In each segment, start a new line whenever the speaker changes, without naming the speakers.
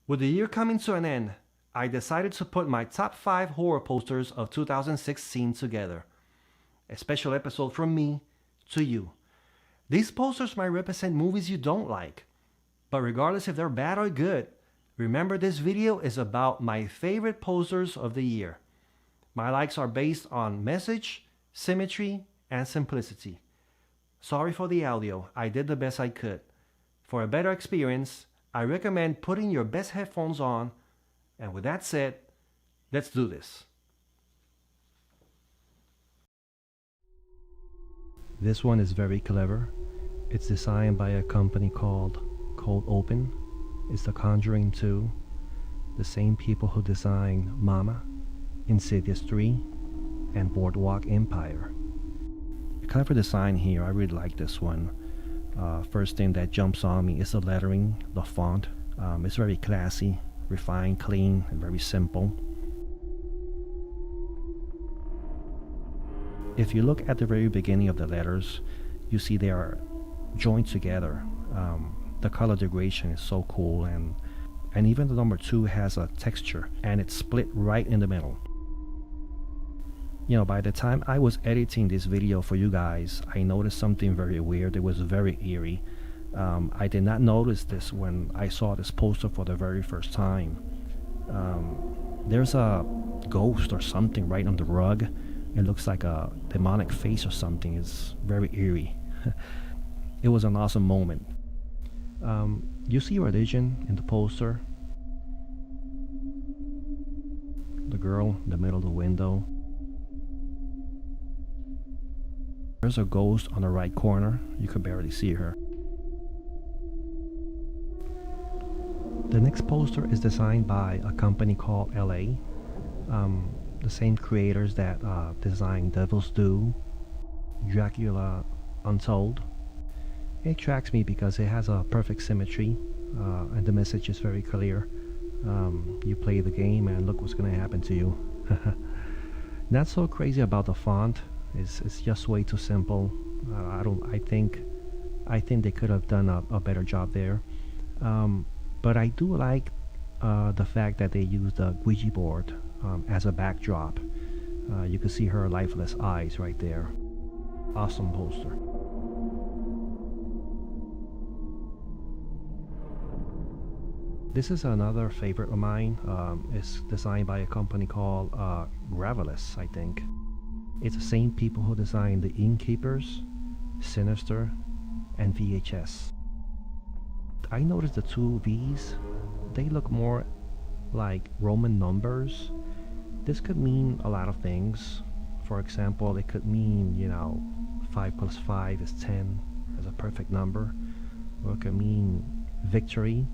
With the year coming to an end, I decided to put my top 5 horror posters of 2016 together. A special episode from me to you. These posters might represent movies you don't like, but regardless if they're bad or good, remember this video is about my favorite posters of the year. My likes are based on message, symmetry, and simplicity. Sorry for the audio, I did the best I could. For a better experience, I recommend putting your best headphones on, and with that said, let's do this. This one is very clever. It's designed by a company called Cold Open. It's The Conjuring 2, the same people who designed Mama, Insidious 3, and Boardwalk Empire. A clever design here, I really like this one. First thing that jumps on me is the lettering, the font. It's very classy, refined, clean, and very simple. If you look at the very beginning of the letters, you see they are joined together. The color degradation is so cool, and even the number 2 has a texture, and it's split right in the middle. You know, by the time I was editing this video for you guys, I noticed something very weird. It was very eerie. I did not notice this when I saw this poster for the very first time. There's a ghost or something right on the rug. It looks like a demonic face or something. It's very eerie. It was an awesome moment. You see religion in the poster. The girl in the middle of the window. There's a ghost on the right corner. You can barely see her. The next poster is designed by a company called LA. The same creators that designed Devil's Due, Dracula Untold. It attracts me because it has a perfect symmetry, and the message is very clear. You play the game and look what's going to happen to you. Not so crazy about the font. It's just way too simple. I think they could have done a better job there. But I do like the fact that they used the Ouija board as a backdrop. You can see her lifeless eyes right there. Awesome poster. This is another favorite of mine. It's designed by a company called Gravelous, I think. It's the same people who designed The Innkeepers, Sinister, and VHS. I noticed the 2 V's. They look more like Roman numbers. This could mean a lot of things. For example, it could mean, 5 plus 5 is 10 as a perfect number. Or it could mean victory.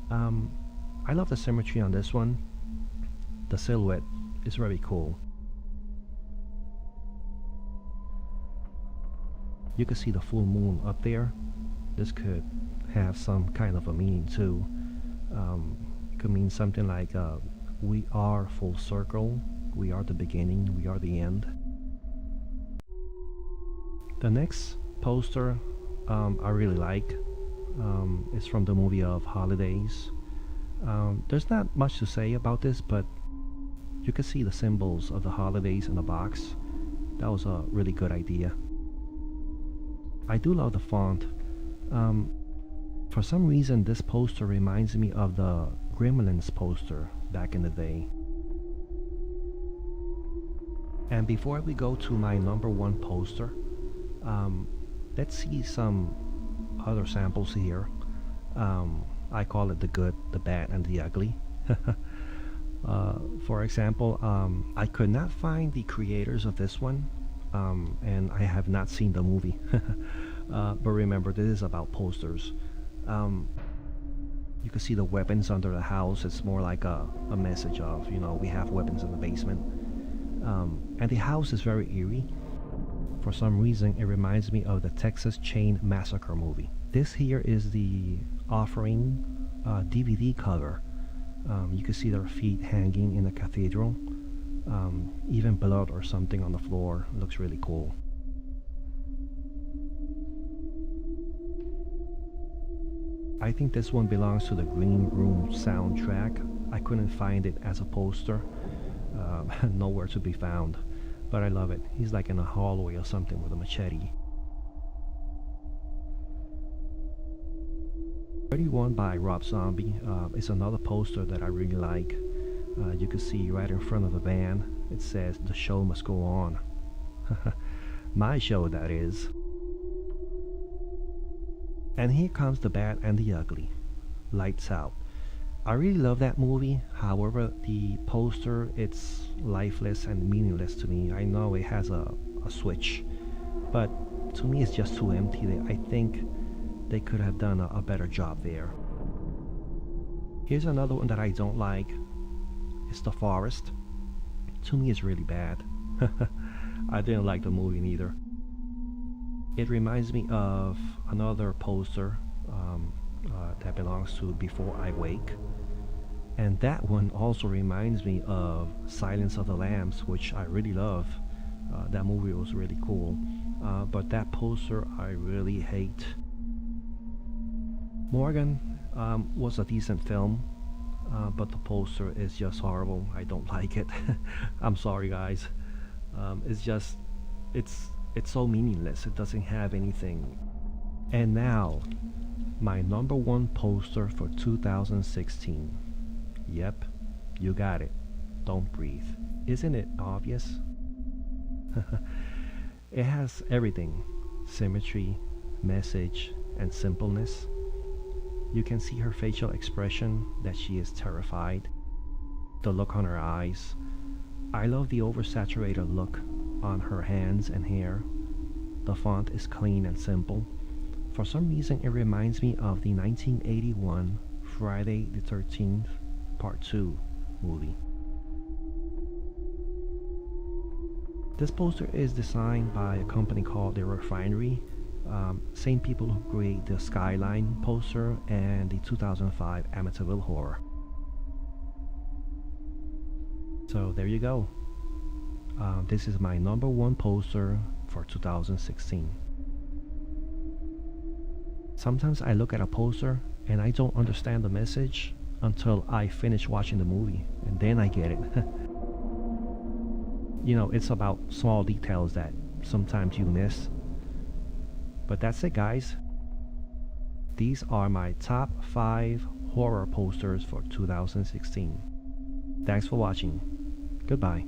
I love the symmetry on this one. The silhouette is very cool. You can see the full moon up there. This could have some kind of a meaning too. It could mean something like we are full circle, we are the beginning, we are the end. The next poster I really like. It's from the movie of Holidays. There's not much to say about this, but you can see the symbols of the holidays in the box. That was a really good idea. I do love the font. For some reason this poster reminds me of the Gremlins poster back in the day. And before we go to my number 1 poster, let's see some other samples here. I call it the good, the bad, and the ugly. For example, I could not find the creators of this one, and I have not seen the movie. But remember, this is about posters. You can see the weapons under the house. It's more like a message of, we have weapons in the basement. And the house is very eerie. For some reason, it reminds me of the Texas Chain Massacre movie. This here is the Offering DVD cover. You can see their feet hanging in the cathedral. Even blood or something on the floor. It looks really cool. I think this one belongs to the Green Room soundtrack. I couldn't find it as a poster, nowhere to be found, but I love it. He's like in a hallway or something with a machete. 31 by Rob Zombie is another poster that I really like. You can see right in front of the van, it says "The show must go on." My show, that is. And here comes The Bad and the Ugly. Lights Out. I really love that movie. However, the poster, it's lifeless and meaningless to me. I know it has a switch, but to me it's just too empty. I think they could have done a better job there. Here's another one that I don't like. It's The Forest. To me it's really bad. I didn't like the movie neither. It reminds me of another poster that belongs to Before I Wake. And that one also reminds me of Silence of the Lambs, which I really love. That movie was really cool. But that poster I really hate. Morgan was a decent film, but the poster is just horrible. I don't like it. I'm sorry, guys. It's so meaningless. It doesn't have anything. And now, my number one poster for 2016. Yep, you got it. Don't Breathe. Isn't it obvious? It has everything: symmetry, message, and simpleness. You can see her facial expression that she is terrified, the look on her eyes. I love the oversaturated look on her hands and hair. The font is clean and simple. For some reason, it reminds me of the 1981 Friday the 13th Part 2 movie. This poster is designed by a company called The Refinery. Same people who create the Skyline poster and the 2005 Amityville Horror. So there you go. This is my number one poster for 2016. Sometimes I look at a poster and I don't understand the message until I finish watching the movie, and then I get it. You know, it's about small details that sometimes you miss. But that's it, guys. These are my top 5 horror posters for 2016. Thanks for watching. Goodbye.